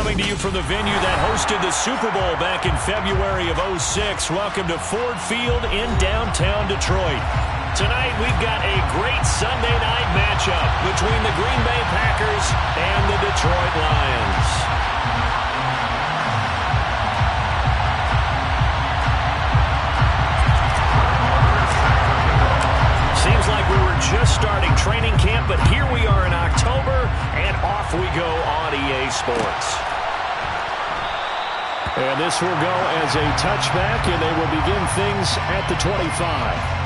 coming to you from the venue that hosted the Super Bowl back in February of '06. Welcome to Ford Field in downtown Detroit. Tonight we've got a great Sunday night matchup between the Green Bay Packers and the Detroit Lions. Seems like we were just starting training camp, but here we are in October, and off we go on EA Sports. And this will go as a touchback, and they will begin things at the 25.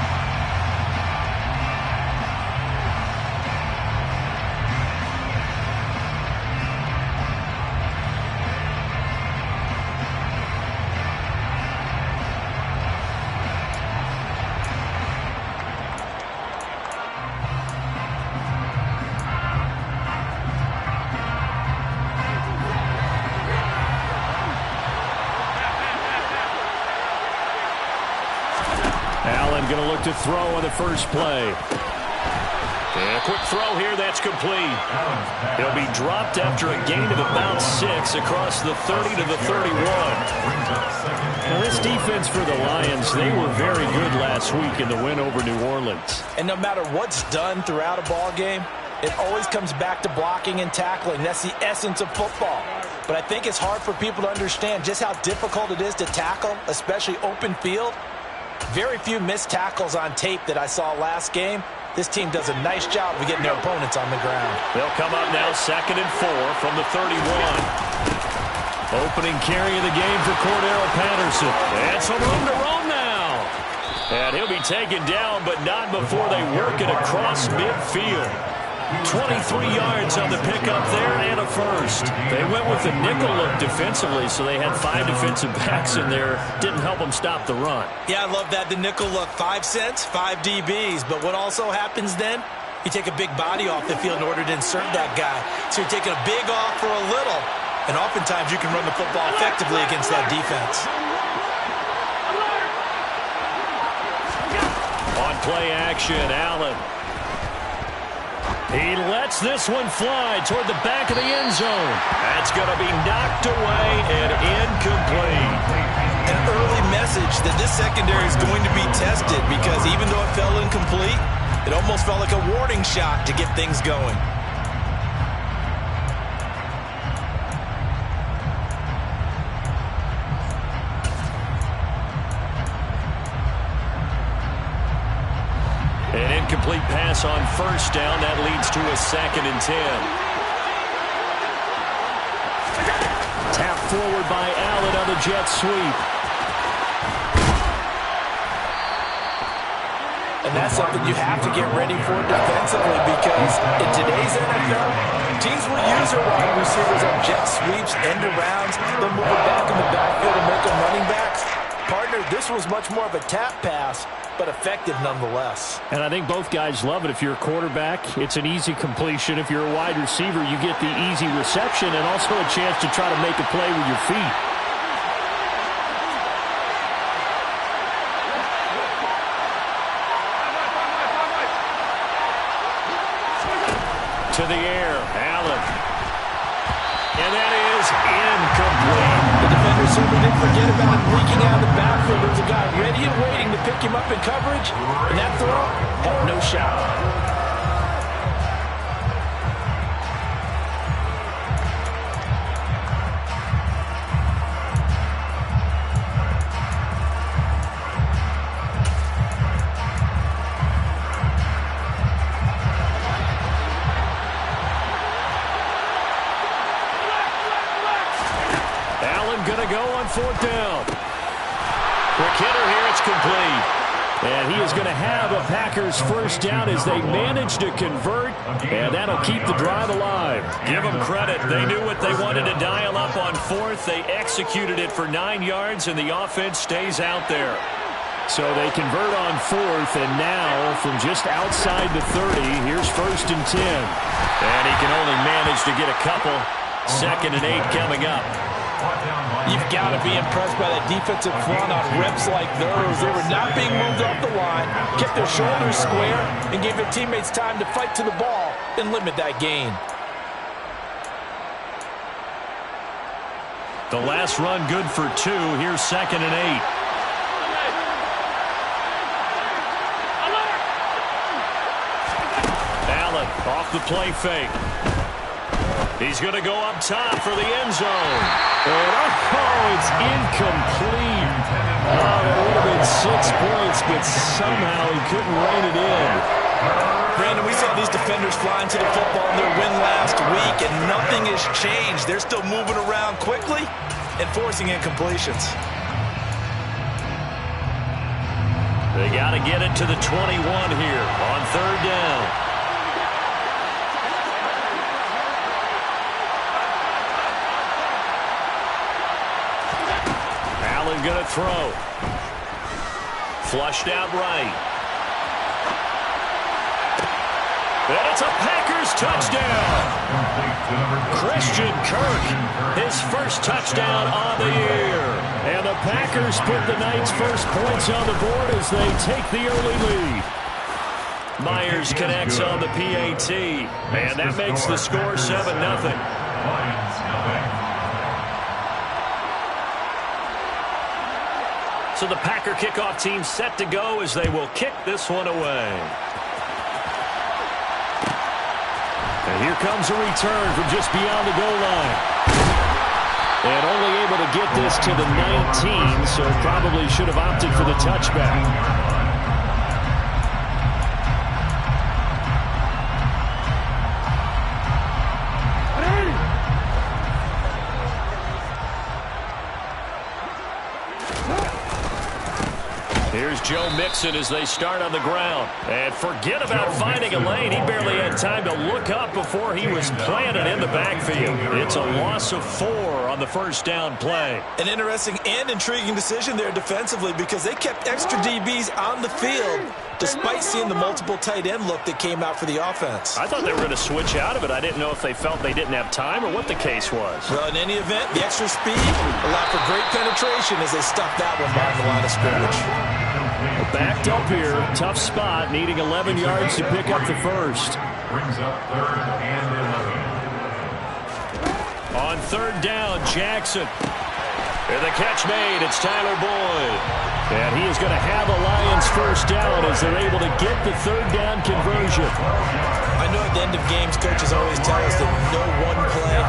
Going to look to throw on the first play. And a quick throw here, that's complete. It'll be dropped after a gain of about 6 across the 30 to the 31. Now this defense for the Lions, they were very good last week in the win over New Orleans. And no matter what's done throughout a ball game, it always comes back to blocking and tackling. That's the essence of football. But I think it's hard for people to understand just how difficult it is to tackle, especially open field. Very few missed tackles on tape that I saw last game. This team does a nice job of getting their opponents on the ground. They'll come up now 2nd and 4 from the 31. Opening carry of the game for Cordero Patterson. And some room to roam now. And he'll be taken down, but not before they work it across midfield. 23 yards on the pickup there and a first. They went with the nickel look defensively, so they had 5 defensive backs in there. Didn't help them stop the run. Yeah, I love that, the nickel look. 5 cents, 5 DBs. But what also happens then? You take a big body off the field in order to insert that guy. So you're taking a big off for a little. And oftentimes you can run the football effectively against that defense. On play action, Allen. He lets this one fly toward the back of the end zone. That's going to be knocked away and incomplete. An early message that this secondary is going to be tested because even though it fell incomplete, it almost felt like a warning shot to get things going. An incomplete pass on first down. That leads to a 2nd and 10. Tap forward by Allen on the jet sweep. And that's something you have to get ready for defensively because in today's NFL, teams will use their wide receivers on jet sweeps, end arounds. They'll move it back in the backfield and make them running backs. Partner, this was much more of a tap pass, but effective nonetheless. And I think both guys love it. If you're a quarterback, it's an easy completion. If you're a wide receiver, you get the easy reception and also a chance to try to make a play with your feet. To the air, Allen. And that is incomplete. The defender certainly didn't forget about him leaking out of the backfield. There was a guy ready and waiting to pick him up in coverage, and that throw had no shot. Going to go on 4th down. Quick hitter here, it's complete. And he is going to have a Packers first down as they manage to convert, and that'll keep the drive alive. Give them credit. They knew what they wanted to dial up on 4th. They executed it for 9 yards, and the offense stays out there. So they convert on 4th, and now from just outside the 30, here's 1st and 10. And he can only manage to get a couple. 2nd and 8 coming up. You've got to be impressed by that defensive front on reps like those. They were not being moved off the line, kept their shoulders square, and gave their teammates time to fight to the ball and limit that gain. The last run good for 2. Here's 2nd and 8. Allen off the play fake. He's going to go up top for the end zone. And it's incomplete. Oh, that would have been 6 points, but somehow he couldn't rein it in. Brandon, we saw these defenders fly into the football in their win last week, and nothing has changed. They're still moving around quickly and forcing incompletions. They got to get it to the 21 here on 3rd down. Allen going to throw. Flushed out right. And it's a Packers touchdown. Christian Kirk, his first touchdown on the year. And the Packers put the night's first points on the board as they take the early lead. Myers connects on the PAT, and that makes the score 7-0. So the Packer kickoff team set to go as they will kick this one away. And here comes a return from just beyond the goal line. And only able to get this to the 19, so probably should have opted for the touchback. Here's Joe Mixon as they start on the ground. And forget about finding a lane. He barely had time to look up before he was planted in the backfield. It's a loss of 4 on the first down play. An interesting and intriguing decision there defensively because they kept extra DBs on the field despite seeing the multiple tight end look that came out for the offense. I thought they were going to switch out of it. I didn't know if they felt they didn't have time or what the case was. Well, in any event, the extra speed allowed for great penetration as they stuffed that one behind the line of scrimmage. Backed up here, tough spot, needing 11 yards to pick up the first. Brings up 3rd and 11. On 3rd down, Jackson. And the catch made, it's Tyler Boyd. And he is going to have a Lions first down as they're able to get the 3rd down conversion. I know at the end of games, coaches always tell us that no one play,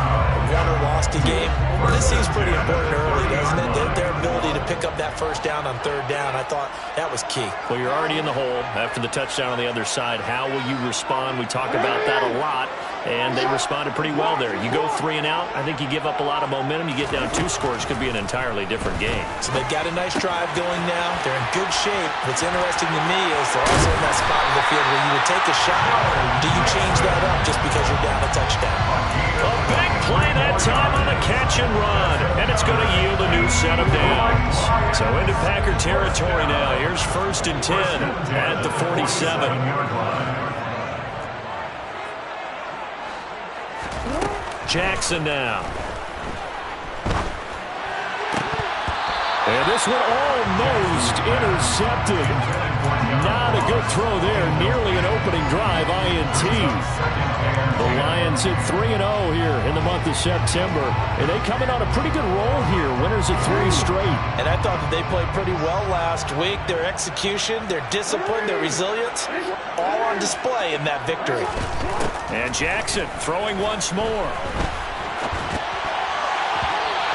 won or lost a game. Well, this seems pretty important early, doesn't it? Their ability to pick up that first down on 3rd down, I thought that was key. Well, you're already in the hole after the touchdown on the other side. How will you respond? We talk about that a lot, and they responded pretty well there. You go 3 and out, I think you give up a lot of momentum. You get down 2 scores, could be an entirely different game. So they've got a nice drive going now. They're in good shape. What's interesting to me is they're also in that spot of the field where you would take a shot. Do you change that up just because you're down a touchdown? A big play that time on the catch and run, and it's going to yield a new set of downs. So into Packer territory now. Here's 1st and 10 at the 47. Jackson now. And this one almost intercepted. Not a good throw there. Nearly an opening drive, INT. The Lions hit 3-0 here in the month of September. And they come in on a pretty good roll here. Winners of 3 straight. And I thought that they played pretty well last week. Their execution, their discipline, their resilience, all on display in that victory. And Jackson throwing once more.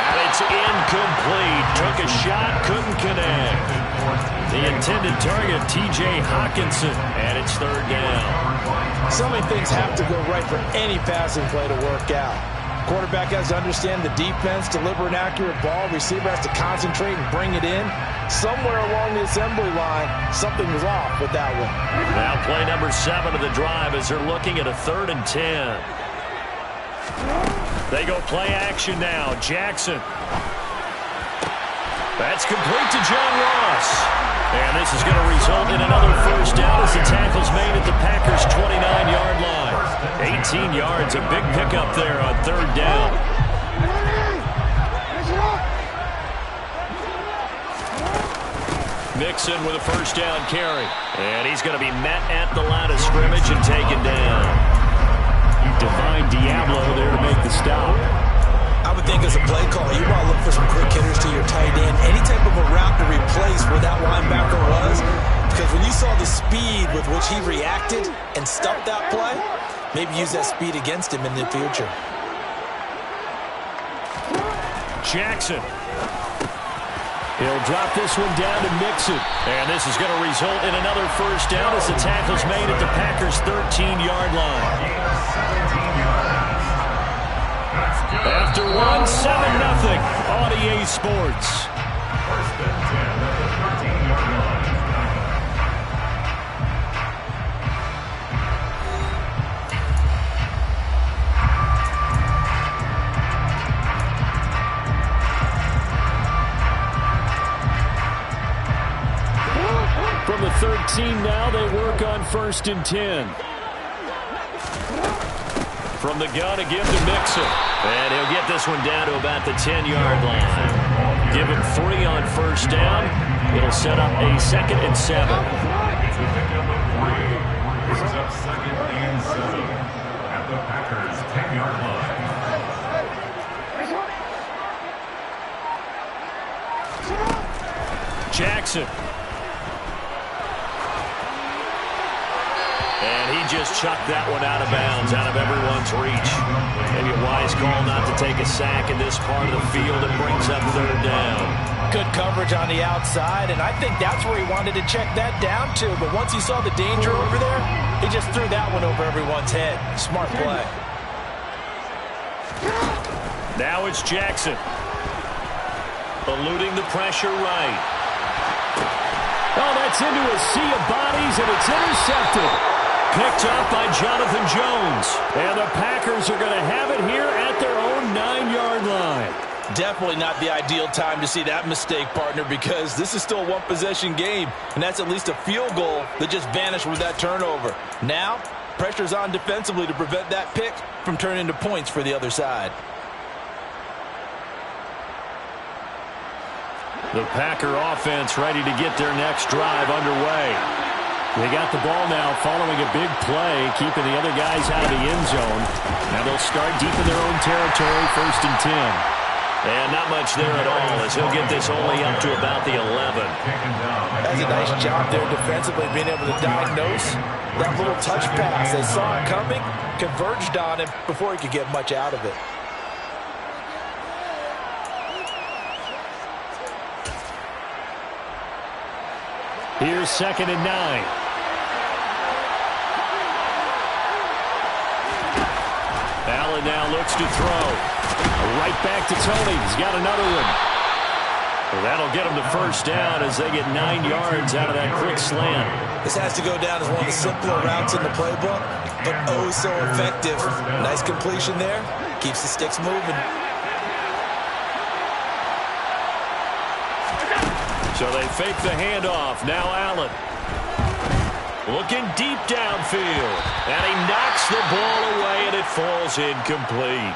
And it's incomplete. Took a shot, couldn't connect. The intended target, T.J. Hockenson, and it's 3rd down. So many things have to go right for any passing play to work out. Quarterback has to understand the defense, deliver an accurate ball. Receiver has to concentrate and bring it in. Somewhere along the assembly line, something was off with that one. Now play number 7 of the drive as they're looking at a 3rd and 10. They go play action now. Jackson. That's complete to John Ross. And this is going to result in another first down as the tackle's made at the Packers' 29-yard line. 18 yards, a big pickup there on 3rd down. Mixon with a first down carry. And he's going to be met at the line of scrimmage and taken down. Divine Diablo there to make the stop. I would would think as a play call, you want to look for some quick hitters to your tight end. Any type of a route to replace where that linebacker was. Because when you saw the speed with which he reacted and stuffed that play, maybe use that speed against him in the future. Jackson. He'll drop this one down to Mixon. And this is going to result in another first down as the tackle's made at the Packers' 13-yard line. After 1, 7-0 on EA Sports. First and 10 at the 13-yard line. From the 13 now, they work on first and 10. From the gun, a give to Mixon. And he'll get this one down to about the 10-yard line. Give him 3 on first down. It'll set up a 2nd and 7. It's a pickup of 3. This is up 2nd and 7 at the Packers' 10-yard line. Jackson. And he just chucked that one out of bounds, out of everyone's reach. Maybe a wise call not to take a sack in this part of the field. It brings up 3rd down. Good coverage on the outside, and I think that's where he wanted to check that down to. But once he saw the danger over there, he just threw that one over everyone's head. Smart play. Now it's Jackson. Eluding the pressure right. Oh, that's into a sea of bodies, and it's intercepted. Picked up by Jonathan Jones. And the Packers are going to have it here at their own 9-yard line. Definitely not the ideal time to see that mistake, partner, because this is still a one-possession game, and that's at least a field goal that just vanished with that turnover. Now, pressure's on defensively to prevent that pick from turning into points for the other side. The Packer offense ready to get their next drive underway. They got the ball now following a big play, keeping the other guys out of the end zone. Now they'll start deep in their own territory, 1st and 10. And not much there at all as he'll get this only up to about the 11. That's a nice job there defensively, being able to diagnose that little touch pass. They saw it coming, converged on him before he could get much out of it. Here's 2nd and 9. Allen now looks to throw. Right back to Tony. He's got another one. Well, that'll get him to first down as they get 9 yards out of that quick slant. This has to go down as one of the simpler routes in the playbook, but oh so effective. Nice completion there. Keeps the sticks moving. So they fake the handoff. Now Allen. Looking deep downfield. And he knocks the ball away, and it falls incomplete.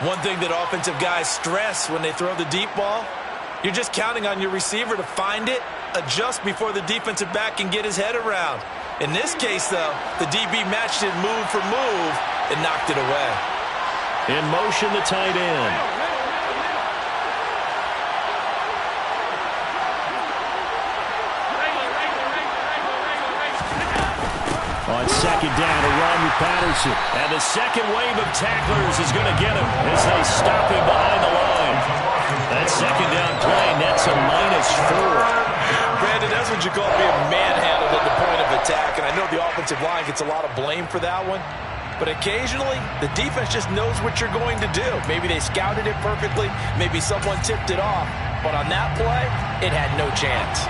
One thing that offensive guys stress when they throw the deep ball, you're just counting on your receiver to find it, adjust before the defensive back can get his head around. In this case, though, the DB matched it move for move and knocked it away. In motion, the tight end. On 2nd down, a run with Patterson. And the second wave of tacklers is going to get him as they stop him behind the line. That 2nd down play nets a -4. Brandon, that's what you call being manhandled at the point of attack. And I know the offensive line gets a lot of blame for that one. But occasionally, the defense just knows what you're going to do. Maybe they scouted it perfectly. Maybe someone tipped it off. But on that play, it had no chance.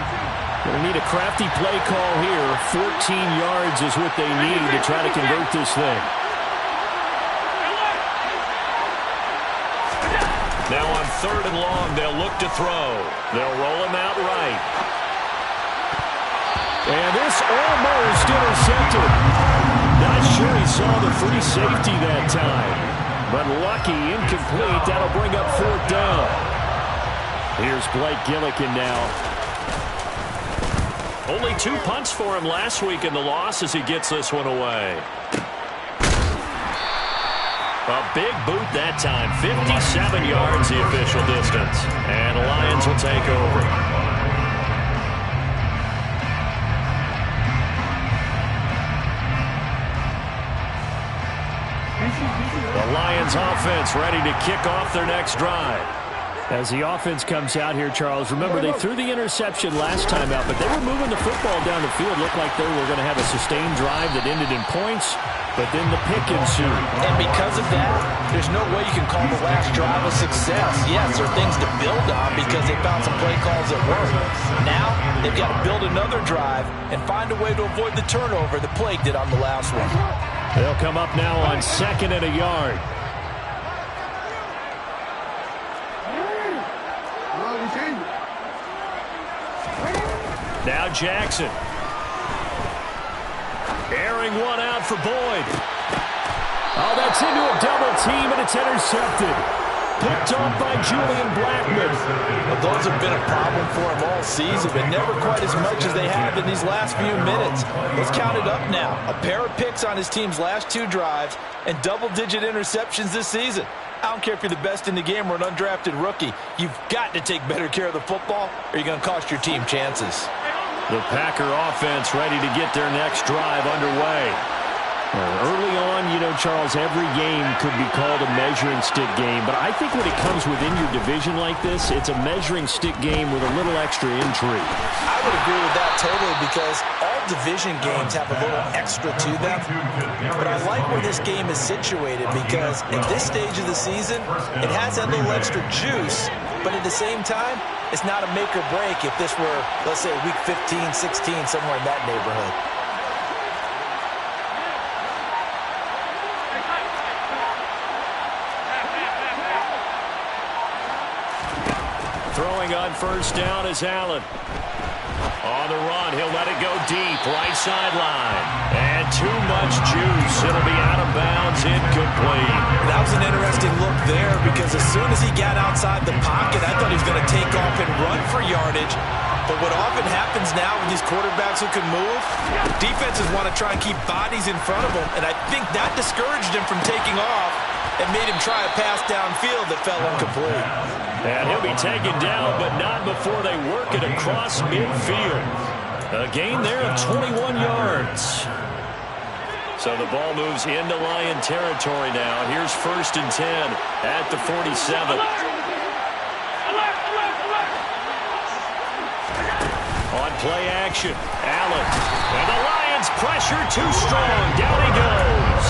Going to need a crafty play call here. 14 yards is what they need to try to convert this thing. Now on 3rd and long, they'll look to throw. They'll roll him out right. And this almost intercepted. Not sure he saw the free safety that time. But lucky, incomplete. That'll bring up 4th down. Here's Blake Gillikin now. Only 2 punts for him last week in the loss as he gets this one away. A big boot that time. 57 yards the official distance. And the Lions will take over. The Lions offense ready to kick off their next drive. As the offense comes out here, Charles, remember they threw the interception last time out, but they were moving the football down the field. Looked like they were going to have a sustained drive that ended in points, but then the pick ensued. And because of that, there's no way you can call the last drive a success. Yes, there are things to build on because they found some play calls that work. Now, they've got to build another drive and find a way to avoid the turnover that Plague did on the last one. They'll come up now on 2nd and a yard. Now Jackson. Airing one out for Boyd. Oh, that's into a double team, and it's intercepted. Picked off by Julian Blackmon. Well, those have been a problem for him all season, but never quite as much as they have in these last few minutes. Let's count it up now. A pair of picks on his team's last 2 drives and double-digit interceptions this season. I don't care if you're the best in the game or an undrafted rookie. You've got to take better care of the football or you're going to cost your team chances. The Packer offense ready to get their next drive underway. Early on, you know, Charles, every game could be called a measuring stick game. But I think when it comes within your division like this, it's a measuring stick game with a little extra intrigue. I would agree with that totally because all division games have a little extra to them. But I like where this game is situated because at this stage of the season, it has that little extra juice. But at the same time, it's not a make or break if this were, let's say, week 15, 16, somewhere in that neighborhood. Throwing on 1st down is Allen. On the run, he'll let it go deep, right sideline. And too much juice. It'll be out of bounds, incomplete. That was an interesting look there because as soon as he got outside the pocket, I thought he was going to take off and run for yardage. But what often happens now with these quarterbacks who can move, defenses want to try and keep bodies in front of them, and I think that discouraged him from taking off and made him try a pass downfield that fell incomplete. And he'll be taken down, but not before they work it across midfield. A gain there of 21 yards. So the ball moves into Lion territory now. Here's 1st and 10 at the 47. On play action, Allen. And the Lions pressure too strong. Down he goes.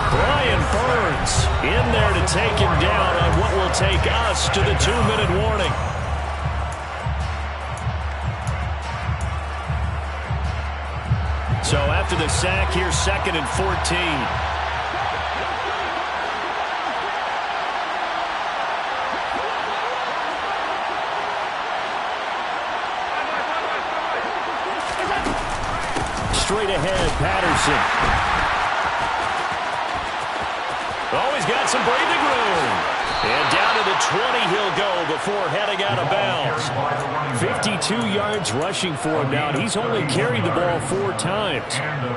Brian Burns in there to take him down on what will take us to the 2-minute warning. So after the sack, here's 2nd and 14. Straight ahead, Patterson. Oh, he's got some breathing room. And down to the 20 he'll go before heading out of bounds. 52 yards rushing for him now, and he's only carried the ball 4 times.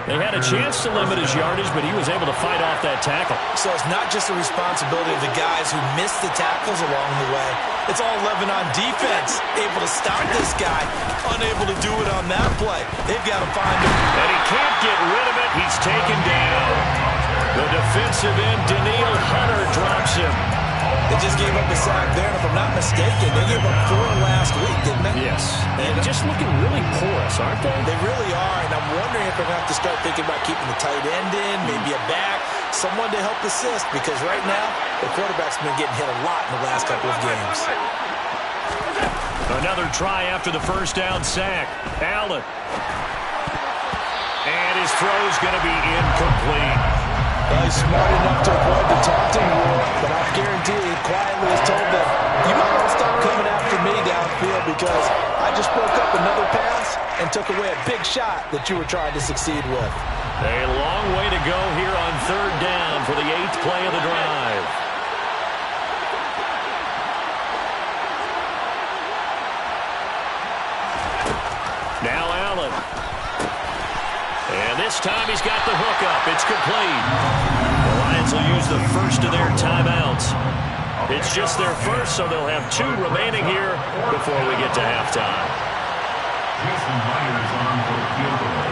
They had a chance to limit his yardage, but he was able to fight off that tackle. So it's not just the responsibility of the guys who missed the tackles along the way. It's all 11 on defense, able to stop this guy, unable to do it on that play. They've got to find him. And he can't get rid of it. He's taken down. The defensive end, Danielle Hunter, drops him. They just gave up a sack there, and if I'm not mistaken, they gave up 4 last week, didn't they? Yes. And just looking really porous, aren't they? They really are, and I'm wondering if they're going to have to start thinking about keeping the tight end in, maybe a back, someone to help assist, because right now, the quarterback's been getting hit a lot in the last couple of games. Another try after the 1st down sack. Allen. And his throw's going to be incomplete. Well, he's smart enough to avoid the taunting rule, but I guarantee he quietly was told that you might want to stop coming after me downfield because I just broke up another pass and took away a big shot that you were trying to succeed with. A long way to go here on 3rd down for the 8th play of the drive. Now Allen. And this time he's got the hook up. It's complete. The Lions will the first of their timeouts. It's just their first, so they'll have 2 remaining here before we get to halftime. Jason Myers on for the field goal.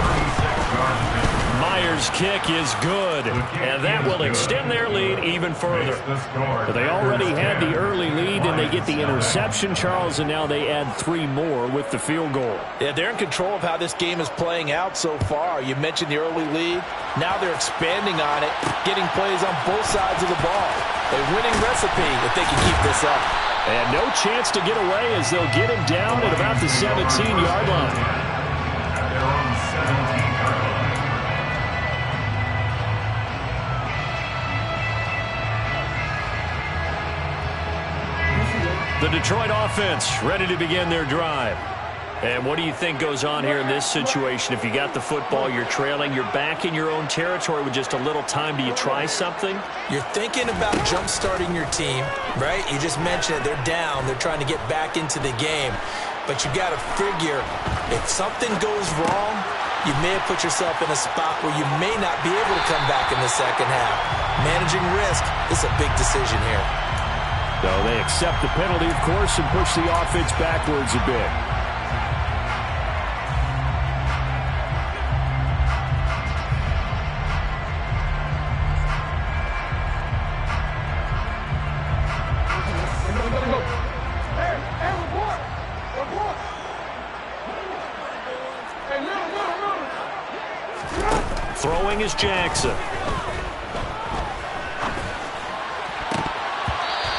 36-yard penalty. Myers' kick is good, and that will extend their lead even further. But they already had the early lead, and they get the interception, Charles, and now they add 3 more with the field goal. Yeah, they're in control of how this game is playing out so far. You mentioned the early lead. Now they're expanding on it, getting plays on both sides of the ball. A winning recipe if they can keep this up. And no chance to get away as they'll get him down at about the 17-yard line. At their own 17-yard line. The Detroit offense ready to begin their drive. And what do you think goes on here in this situation? If you got the football, you're trailing, you're back in your own territory with just a little time. Do you try something? You're thinking about jump-starting your team, right? You just mentioned it. They're down. They're trying to get back into the game. But you got to figure, if something goes wrong, you may have put yourself in a spot where you may not be able to come back in the second half. Managing risk is a big decision here. So they accept the penalty, of course, and push the offense backwards a bit. Throwing is Jackson.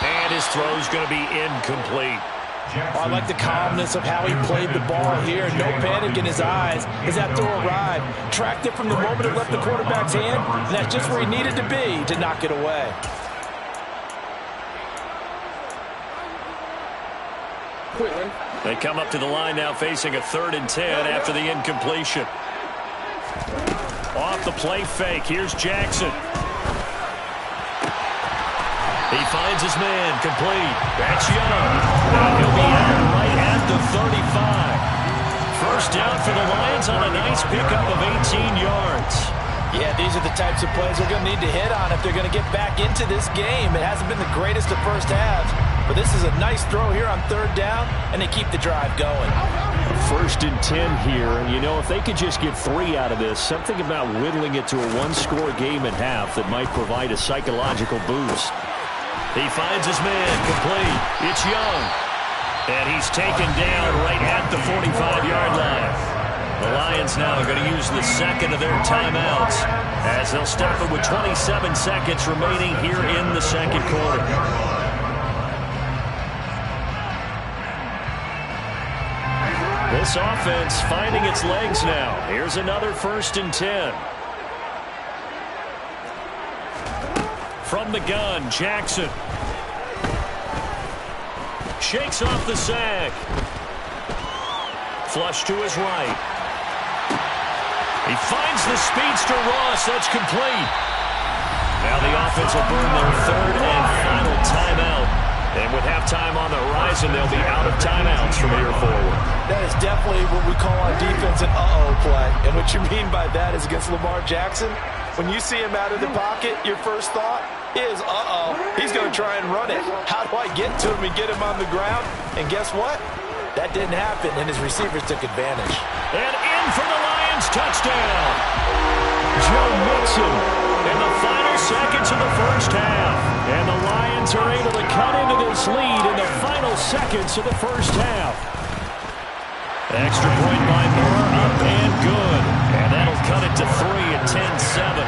And his throw's going to be incomplete. I like the calmness of how he played the ball here. No panic in his eyes as that throw arrived. Tracked it from the moment it left the quarterback's hand, and that's just where he needed to be to knock it away. They come up to the line now facing a 3rd and 10 after the incompletion. Off the play fake, here's Jackson. He finds his man, complete. That's Young. And he'll be out right at the 35. First down for the Lions on a nice pickup of 18 yards. Yeah, these are the types of plays they're going to need to hit on if they're going to get back into this game. It hasn't been the greatest of first halves, but this is a nice throw here on 3rd down, and they keep the drive going. 1st and 10 here, and you know, if they could just get 3 out of this, something about whittling it to a 1-score game at half that might provide a psychological boost. He finds his man, complete. It's Young. And he's taken down right at the 45-yard line. The Lions now are going to use the 2nd of their timeouts as they'll stop it with 27 seconds remaining here in the 2nd quarter. This offense finding its legs now. Here's another 1st and 10. From the gun, Jackson. Shakes off the sack. Flush to his right. He finds the speedster Ross. That's complete. Now the offense will burn their 3rd and final timeout. And with halftime on the horizon, they'll be out of timeouts from here forward. That is definitely what we call on defense an uh-oh play. And what you mean by that is against Lamar Jackson, when you see him out of the pocket, your first thought is, uh-oh, he's going to try and run it. How do I get to him and get him on the ground? And guess what? That didn't happen, and his receivers took advantage. And in for the Lions, touchdown. Joe Mixon in the final seconds of the first half. And the Lions are able to cut into this lead in the final seconds of the first half. Extra point by Moore, up and good. And that'll cut it to 3 at 10-7.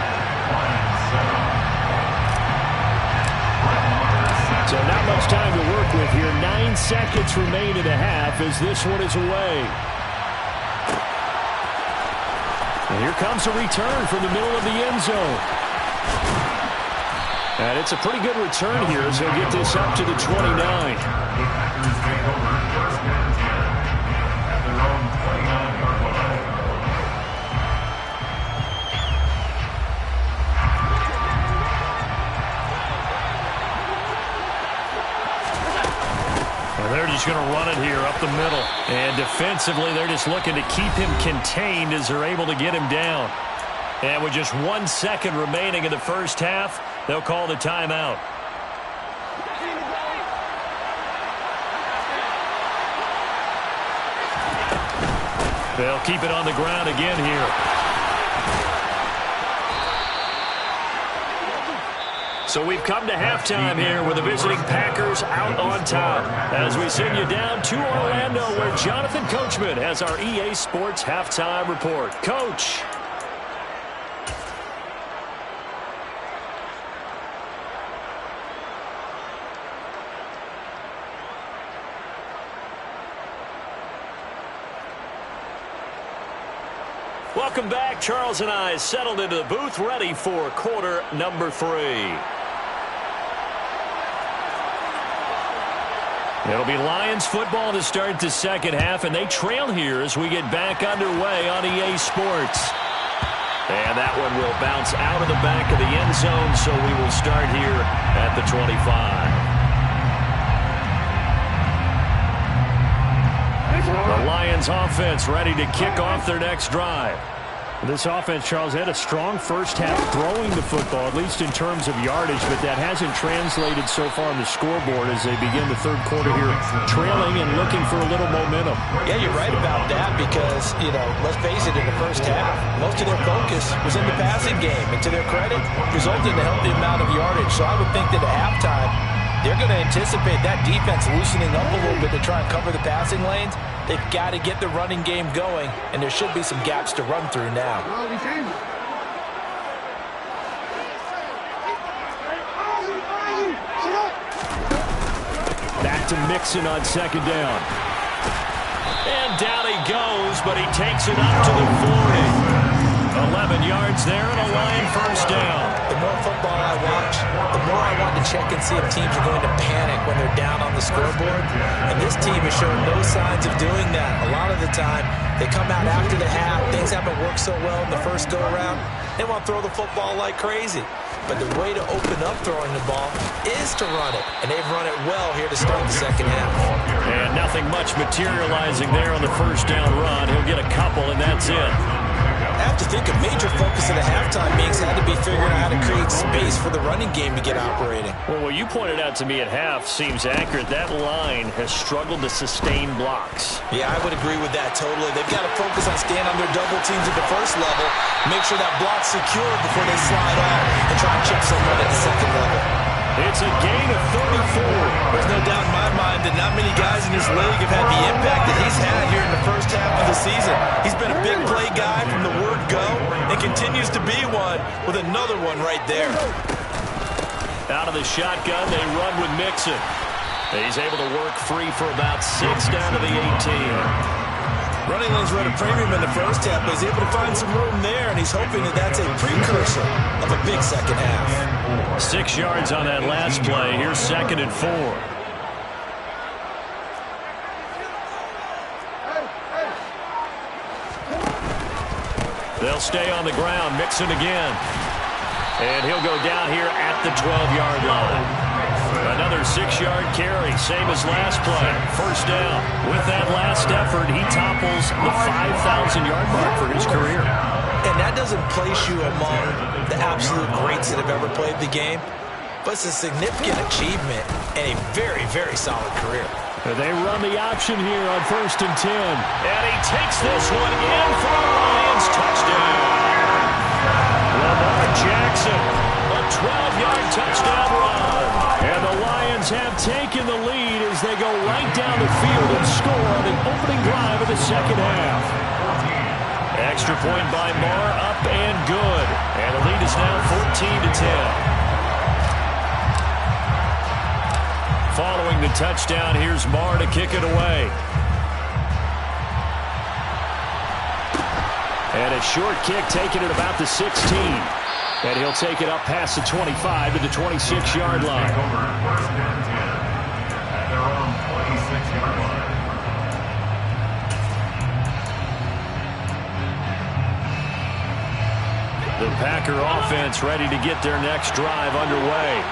So not much time to work with here. 9 seconds remain in the half as this one is away. And here comes a return from the middle of the end zone. And it's a pretty good return here as he'll get this up to the 29. They're just going to run it here up the middle. And defensively, they're just looking to keep him contained as they're able to get him down. And with just 1 second remaining in the first half, they'll call the timeout. They'll keep it on the ground again here. So we've come to halftime here with the visiting Packers out on top. As we send you down to Orlando, where Jonathan Coachman has our EA Sports Halftime Report. Coach. Welcome back. Charles and I settled into the booth, ready for quarter number 3. It'll be Lions football to start the second half, and they trail here as we get back underway on EA Sports. And that one will bounce out of the back of the end zone, so we will start here at the 25. The Lions offense ready to kick off their next drive. This offense, Charles, had a strong first half throwing the football, at least in terms of yardage, but that hasn't translated so far on the scoreboard as they begin the third quarter here, trailing and looking for a little momentum. Yeah, you're right about that because, let's face it, in the first half, most of their focus was in the passing game. And to their credit, resulted in a healthy amount of yardage. So I would think that at halftime, they're going to anticipate that defense loosening up a little bit to try and cover the passing lanes. They've got to get the running game going, and there should be some gaps to run through now. Back to Mixon on second down. And down he goes, but he takes it up to the 40. 11 yards there and a Lion first down. The more football I watch, the more I want to check and see if teams are going to panic when they're down on the scoreboard. And this team has shown no signs of doing that. A lot of the time, they come out after the half. Things haven't worked so well in the first go-around. They want to throw the football like crazy. But the way to open up throwing the ball is to run it. And they've run it well here to start the second half. And nothing much materializing there on the first down run. He'll get a couple, and that's it. I have to think a major focus of the halftime meetings had to be figuring out how to create space for the running game to get operating. Well, what you pointed out to me at half seems accurate. That line has struggled to sustain blocks. Yeah, I would agree with that totally. They've got to focus on staying on their double teams at the first level, make sure that block's secure before they slide off and try and chip someone at the second level. It's a gain of 34. There's no doubt in my mind that not many guys in this league have had the impact that he's had here in the first half of the season. He's been a big play guy from the word go and continues to be one with another one right there. Out of the shotgun, they run with Mixon. He's able to work free for about 6 down to the 18. Running lanes were at a premium in the first half, but he's able to find some room there, and he's hoping that that's a precursor of a big second half. 6 yards on that last play. Here's 2nd and 4. They'll stay on the ground. Mixon again. And he'll go down here at the 12-yard line. Another 6-yard carry, same as last play. First down. With that last effort, he topples the 5,000-yard mark for his career. And that doesn't place you among the absolute greats that have ever played the game, but it's a significant achievement and a very, very solid career. They run the option here on 1st and 10. And he takes this one in for a Lions touchdown. Lamar Jackson, a 12-yard touchdown run. And the Lions have taken the lead as they go right down the field and score on the opening drive of the second half. Extra point by Marr, up and good. And the lead is now 14-10. Following the touchdown, here's Marr to kick it away. And a short kick taken at about the 16. And he'll take it up past the 25 to the 26-yard line. At their own 26-yard line. The Packer offense ready to get their next drive underway.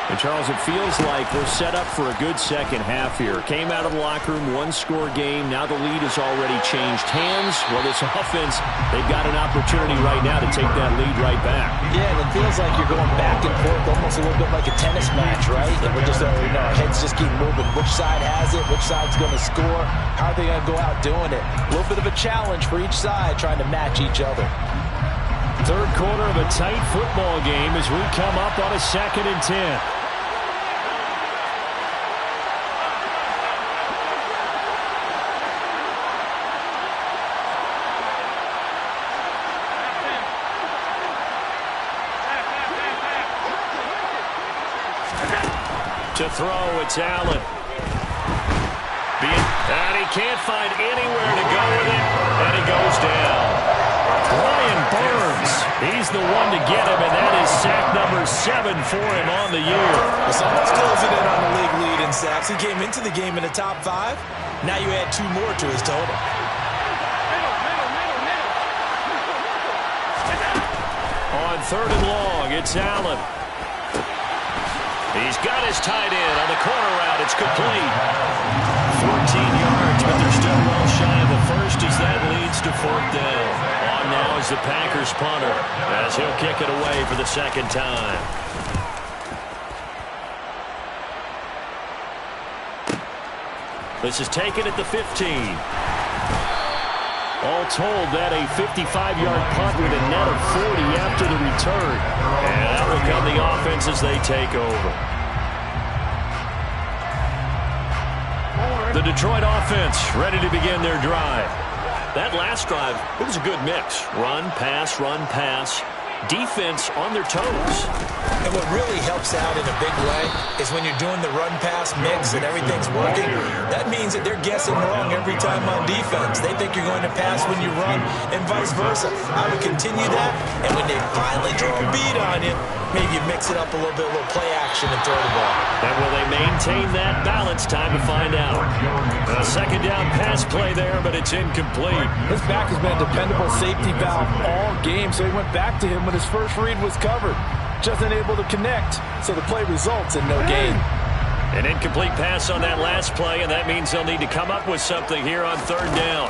And, Charles, it feels like we're set up for a good second half here. Came out of the locker room, one-score game. Now the lead has already changed hands. Well, this offense, they've got an opportunity right now to take that lead right back. Yeah, and it feels like you're going back and forth almost a little bit like a tennis match, right? And we're just, our heads just keep moving. Which side has it? Which side's going to score? How are they going to go out doing it? A little bit of a challenge for each side trying to match each other. Third quarter of a tight football game as we come up on a 2nd and 10. To throw, it's Allen. And he can't find anywhere to go with it, and he goes down. Brian Burns, he's the one to get him, and that is sack number 7 for him on the year. Well, someone's closing in on the league lead in sacks. He came into the game in the top 5. Now you add 2 more to his total. On 3rd and long, it's Allen. He's got his tight end on the corner route. It's complete. 14 yards, but they're still well shy of the first as that leads to 4th down. On now is the Packers punter as he'll kick it away for the 2nd time. This is taken at the 15. All told, that a 55-yard punt with a net of 40 after the return. And out will come the offense as they take over. The Detroit offense ready to begin their drive. That last drive, it was a good mix. Run, pass, run, pass. Defense on their toes. And what really helps out in a big way is when you're doing the run-pass mix and everything's working, that means that they're guessing wrong every time on defense. They think you're going to pass when you run and vice versa. I would continue that, and when they finally draw a beat on you, maybe you mix it up a little bit, a little play action and throw the ball. And will they maintain that balance? Time to find out. A 2nd down pass play there, but it's incomplete. His back has been a dependable safety valve all game, so he went back to him when his first read was covered. Just unable to connect, so the play results in no gain. An incomplete pass on that last play, and that means they'll need to come up with something here on 3rd down.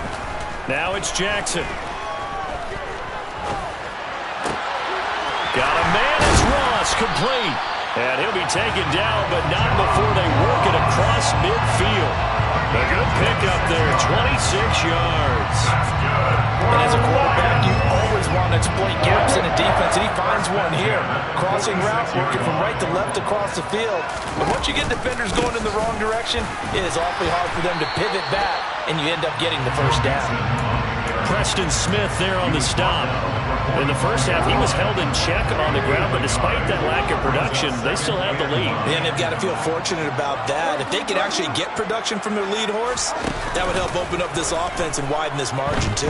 Now it's Jackson. Got a man, it's Ross, complete. And he'll be taken down, but not before they work it across midfield. A good pickup there, 26 yards. And as a quarterback, you always want to exploit gaps in a defense, and he finds one here. Crossing route, working from right to left across the field. And once you get defenders going in the wrong direction, it is awfully hard for them to pivot back, and you end up getting the 1st down. Preston Smith there on the stop. In the first half, he was held in check on the ground, but despite that lack of production, they still have the lead. And they've got to feel fortunate about that. If they could actually get production from their lead horse, that would help open up this offense and widen this margin, too.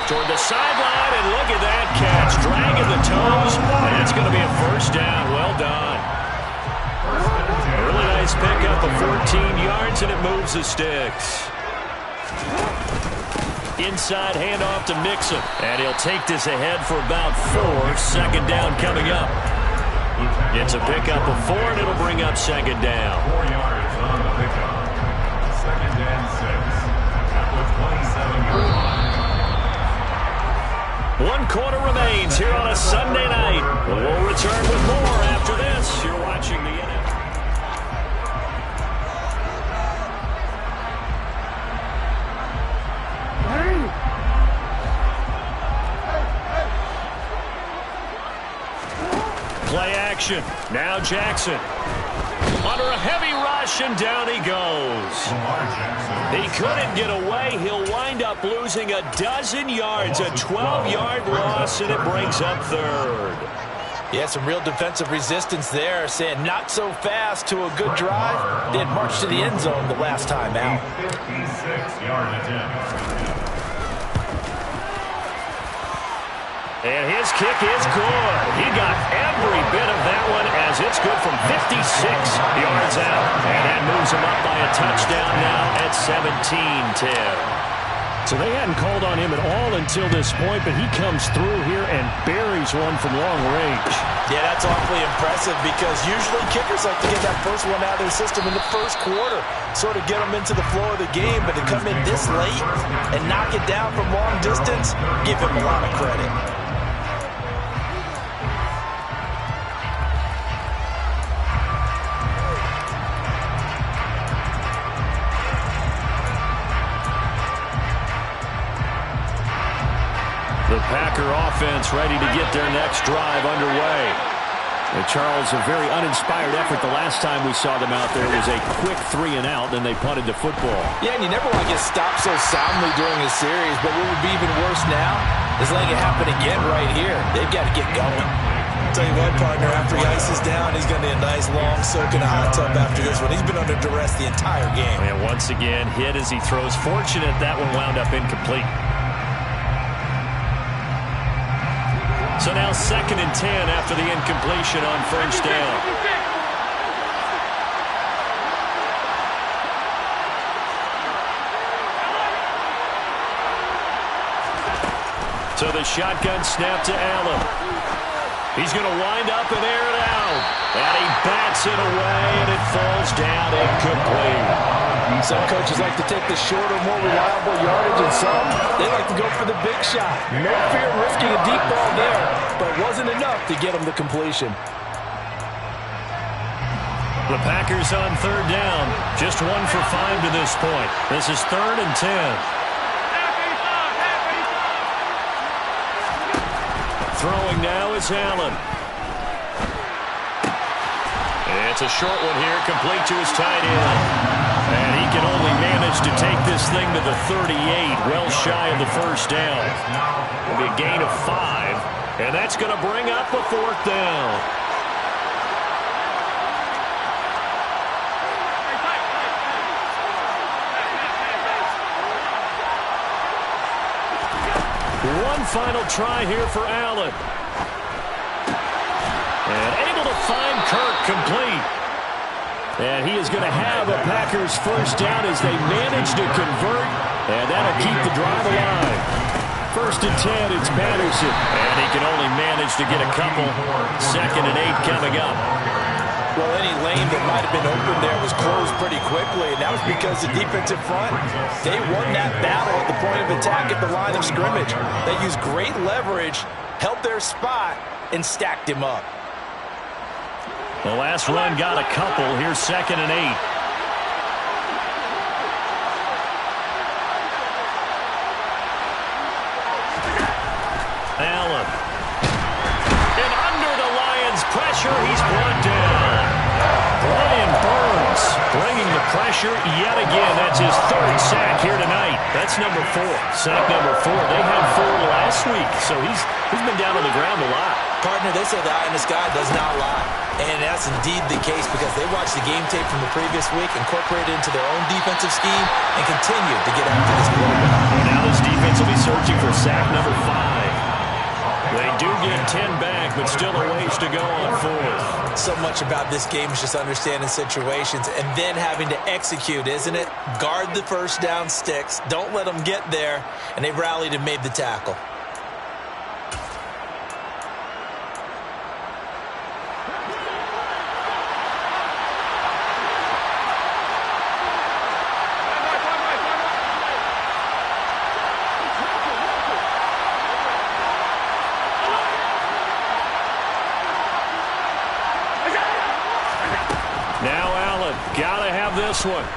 Toward the sideline, and look at that catch. Dragging the toes, and it's going to be a 1st down. Well done. A really nice pickup of 14 yards, and it moves the sticks. Inside handoff to Mixon. And he'll take this ahead for about 4. 2nd down coming up. It's a pickup of 4, and it'll bring up 2nd down. 4 yards on the pickup. 2nd and 6. At the 27-yard line. 1 quarter remains here on a Sunday night. We'll return with more after this. You're watching the NFL. Play action. Now Jackson. Under a heavy rush, and down he goes. He couldn't get away. He'll wind up losing a dozen yards, a 12-yard loss, and it brings up 3rd. Yeah, some real defensive resistance there, saying not so fast to a good drive. They had marched to the end zone the last time out. 56-yard attempt. And his kick is good. He got every bit of that one as it's good from 56 yards out. And that moves him up by a touchdown now at 17-10. So they hadn't called on him at all until this point, but he comes through here and buries one from long range. Yeah, that's awfully impressive because usually kickers like to get that first one out of their system in the first quarter, sort of get them into the flow of the game, but to come in this late and knock it down from long distance, give him a lot of credit. The Packer offense ready to get their next drive underway. And Charles, a very uninspired effort the last time we saw them out there. It was a quick 3-and-out, then they punted the football. Yeah, and you never want to get stopped so soundly during a series, but what would be even worse now is letting it happen again right here. They've got to get going. I'll tell you what, partner, after he ices down, he's going to need a nice long soak in a hot tub after this one. He's been under duress the entire game. And once again, hit as he throws. Fortunate that one wound up incomplete. So now 2nd and 10 after the incompletion on first down. So the shotgun snap to Allen. He's going to wind up and air it out. And he bats it away, and it falls down incomplete. Some coaches like to take the shorter, more reliable yardage, and some, they like to go for the big shot. No fear of risking a deep ball there, but it wasn't enough to get them the completion. The Packers on 3rd down. Just 1 for 5 to this point. This is 3rd and 10. Throwing now is Allen. It's a short one here, complete to his tight end. And he can only manage to take this thing to the 38, well shy of the first down. It'll be a gain of 5, and that's going to bring up a 4th down. One final try here for Allen. And able to find Kirk complete. And he is going to have a Packers first down as they manage to convert. And that'll keep the drive alive. 1st and 10, it's Patterson. And he can only manage to get a couple. 2nd and 8 coming up. Well, any lane that might have been open there was closed pretty quickly, and that was because the defensive front, they won that battle at the point of attack at the line of scrimmage. They used great leverage, held their spot, and stacked him up. The last run got a couple. Here's 2nd and 8. Allen. And under the Lions' pressure, he's brought down. Brian Burns bringing the pressure yet again. That's his 3rd sack here tonight. That's number 4. Sack number 4. They had 4 last week, so he's been down on the ground a lot. Partner, they say the eye in the sky does not lie. And that's indeed the case because they watched the game tape from the previous week, incorporated it into their own defensive scheme, and continued to get after this quarterback. Now this defense will be searching for sack number 5. They do get 10 back, but still a ways to go on 4th. So much about this game is just understanding situations and then having to execute, isn't it? Guard the first down sticks. Don't let them get there. And they rallied and made the tackle. This one.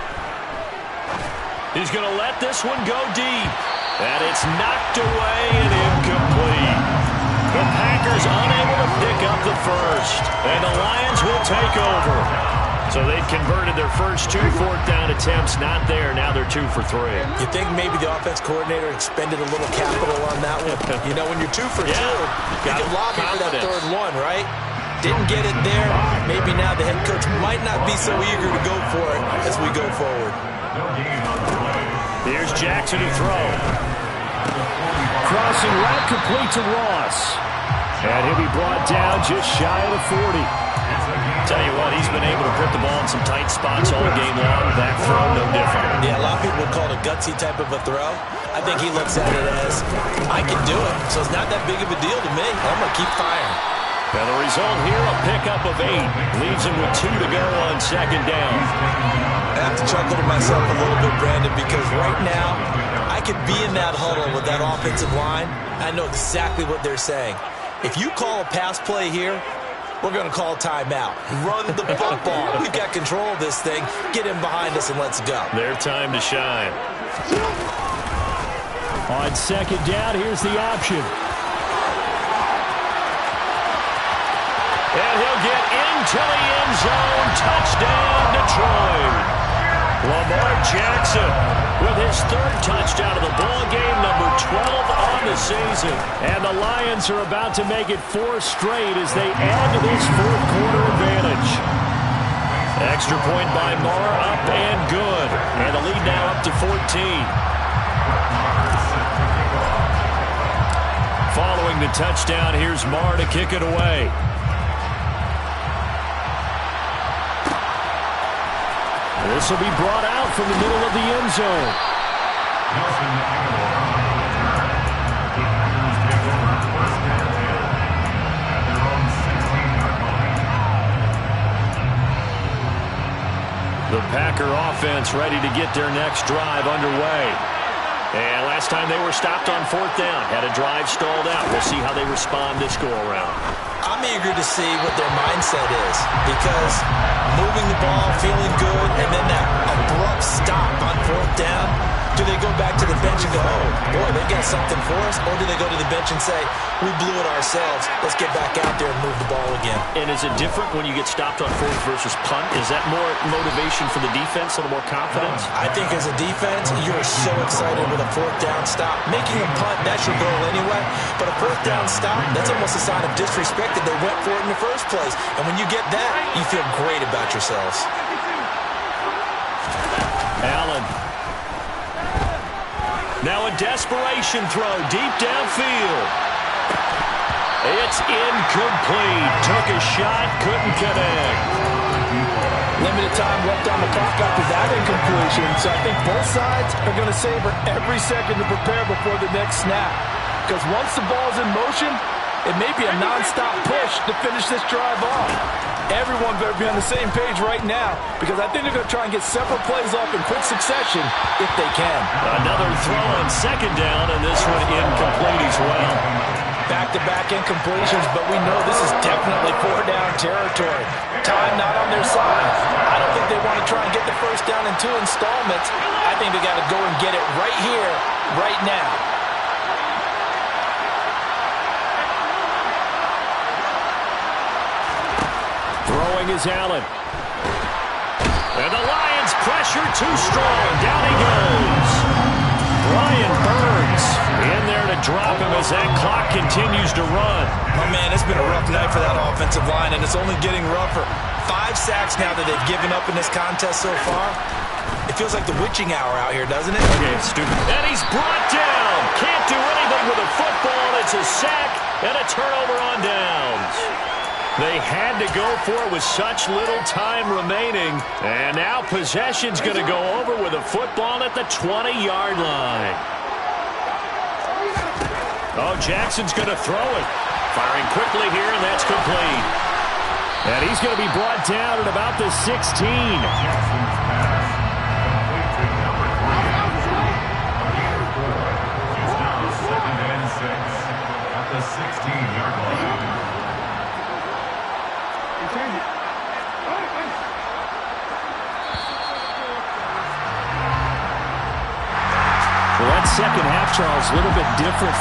He's going to let this one go deep. And it's knocked away and incomplete. The Packers unable to pick up the first. And the Lions will take over. So they converted their first 2 4th down attempts. Not there. Now they're 2 for 3. You think maybe the offense coordinator expended a little capital on that one? You know, when you're 2 for 2, you can lobby for that 3rd one, right? Didn't get it there. Maybe now the head coach might not be so eager to go for it as we go forward. Here's Jackson to throw. Crossing route complete to Ross. And he'll be brought down just shy of the 40. Tell you what, he's been able to put the ball in some tight spots all game long. That throw, no different. Yeah, a lot of people would call it a gutsy type of a throw. I think he looks at it as, I can do it, so it's not that big of a deal to me. I'm going to keep firing. And the result here, a pickup of 8. Leaves him with 2 to go on second down. I have to chuckle to myself a little bit, Brandon, because right now, I could be in that huddle with that offensive line. I know exactly what they're saying. If you call a pass play here, we're going to call a timeout. Run the football. We've got control of this thing. Get him behind us and let's go. Their time to shine. On second down, here's the option. And he'll get into the end zone. Touchdown, Detroit. Lamar Jackson with his 3rd touchdown of the ball game, number 12 on the season. And the Lions are about to make it 4 straight as they add to this 4th quarter advantage. Extra point by Marr, up and good. And the lead now up to 14. Following the touchdown, here's Marr to kick it away. This will be brought out from the middle of the end zone. The Packer offense ready to get their next drive underway. And last time they were stopped on 4th down, had a drive stalled out. We'll see how they respond this go-around. I'm eager to see what their mindset is, because moving the ball, feeling good, and then that abrupt stop on 4th down, do they go back to the bench and go, oh, boy, they got something for us? Or do they go to the bench and say, we blew it ourselves, let's get back out there and move the ball again? And is it different when you get stopped on 4th versus punt? Is that more motivation for the defense, a little more confidence? I think as a defense, you're so excited with a 4th down stop. Making a punt, that's your goal anyway. But a 4th down stop, that's almost a sign of disrespect that they went for it in the first place. And when you get that, you feel great about yourselves. Allen. Now a desperation throw deep downfield. It's incomplete. Took a shot, couldn't connect. Limited time left on the clock after that incompletion, so I think both sides are going to savor every second to prepare before the next snap. Because once the ball's in motion, it may be a non-stop push to finish this drive off. Everyone better be on the same page right now, because I think they're going to try and get several plays off in quick succession if they can. Another throw on second down, and this one incomplete as well. Back-to-back incompletions, but we know this is definitely 4-down territory. Time not on their side. I don't think they want to try and get the first down in 2 installments. I think they got to go and get it right here, right now. Throwing is Allen. And the Lions pressure too strong. Down he goes. Brian Burns in there to drop him as that clock continues to run. Oh, man, it's been a rough night for that offensive line, and it's only getting rougher. 5 sacks now that they've given up in this contest so far. It feels like the witching hour out here, doesn't it? Okay, it's stupid. And he's brought down. Can't do anything with a football. It's a sack and a turnover on downs. They had to go for it with such little time remaining. And now possession's going to go over with a football at the 20-yard line. Oh, Jackson's going to throw it. Firing quickly here, and that's complete. And he's going to be brought down at about the 16. At the 16-yard line. Well, that second half, Charles, a little bit different.